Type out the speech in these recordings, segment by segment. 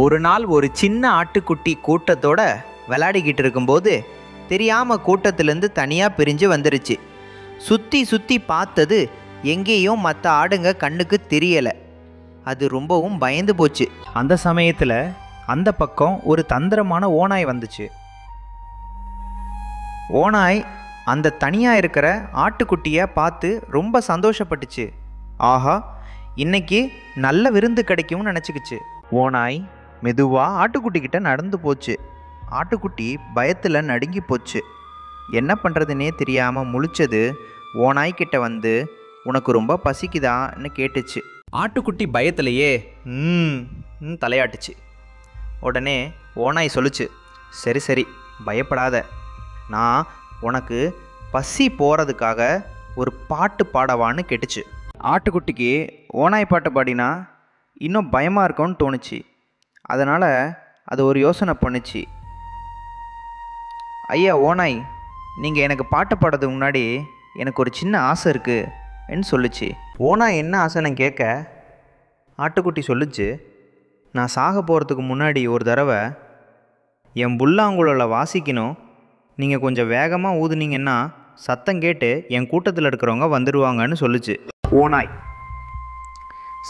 ஒரு நாள் ஒரு சின்ன ஆட்டுக்குட்டி கூட்டத்தோட விளையாடிக்கிட்டு இருக்கும்போது தெரியாமல் கூட்டத்திலேருந்து தனியாக பிரிஞ்சு வந்துருச்சு. சுற்றி சுற்றி பார்த்தது எங்கேயும் மற்ற ஆடுங்க கண்ணுக்கு தெரியலை. அது ரொம்பவும் பயந்து போச்சு. அந்த சமயத்தில் அந்த பக்கம் ஒரு தந்திரமான ஓநாய் வந்துச்சு. ஓநாய் அந்த தனியாக இருக்கிற ஆட்டுக்குட்டியை பார்த்து ரொம்ப சந்தோஷப்பட்டுச்சு. ஆஹா, இன்னைக்கு நல்ல விருந்து கிடைக்கும்னு நினச்சிக்கிச்சு. ஓநாய் மெதுவாக ஆட்டுக்குட்டிக்கிட்ட நடந்து போச்சு. ஆட்டுக்குட்டி பயத்தில் நடுங்கி போச்சு. என்ன பண்ணுறதுனே தெரியாமல் முழிச்சது ஓநாய்கிட்ட வந்து, உனக்கு ரொம்ப பசிக்குதான்னு கேட்டுச்சு. ஆட்டுக்குட்டி பயத்திலேயே தலையாட்டுச்சு. உடனே ஓநாய் சொல்லுச்சு, சரி சரி பயப்படாத, நான் உனக்கு பசி போகிறதுக்காக ஒரு பாட்டு பாடவான்னு கேட்டுச்சு. ஆட்டுக்குட்டிக்கு ஓநாய் பாட்டு பாடினா இன்னும் பயமாக இருக்கும்னு தோணுச்சு. அதனால் அது ஒரு யோசனை பண்ணுச்சு. ஐயா ஓநாய், நீங்கள் எனக்கு பாட்டு பாடுறதுக்கு முன்னாடி எனக்கு ஒரு சின்ன ஆசை இருக்குன்னு சொல்லுச்சு. ஓநாய் என்ன ஆசைன்னு கேட்க ஆட்டுக்குட்டி சொல்லுச்சு, நான் சாக போகிறதுக்கு முன்னாடி ஒரு தடவை என் புல்லாங்குழலை வாசிக்கணும். நீங்கள் கொஞ்சம் வேகமாக ஊதுனீங்கன்னா சத்தம் கேட்டு என் கூட்டத்தில் இருக்கிறவங்க வந்துடுவாங்கன்னு சொல்லுச்சு. ஓநாய்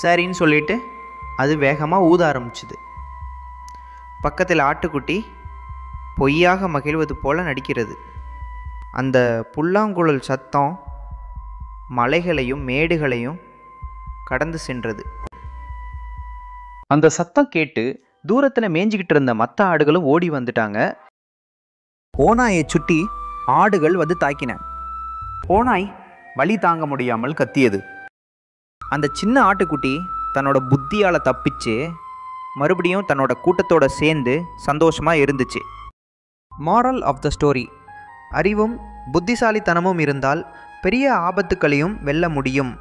சரின்னு சொல்லிட்டு அது வேகமாக ஊத ஆரம்பிச்சுது. பக்கத்தில் ஆட்டுக்குட்டி பொய்யாக மகிழ்வது போல நடிக்கிறது. அந்த புல்லாங்குழல் சத்தம் மலைகளையும் மேடுகளையும் கடந்து சென்றது. அந்த சத்தம் கேட்டு தூரத்தில் மேய்ஞ்சிக்கிட்டு இருந்த மற்ற ஆடுகளும் ஓடி வந்துட்டாங்க. ஓநாயை சுட்டி ஆடுகள் வந்து தாக்கின. ஓநாய் வலி தாங்க முடியாமல் கத்தியது. அந்த சின்ன ஆட்டுக்குட்டி தன்னோட புத்தியால் தப்பிச்சு மறுபடியும் தன்னோட கூட்டத்தோட சேர்ந்து சந்தோஷமாக இருந்துச்சு. மாரல் ஆஃப் த ஸ்டோரி: அறிவும் புத்திசாலித்தனமும் இருந்தால் பெரிய ஆபத்துக்களையும் வெல்ல முடியும்.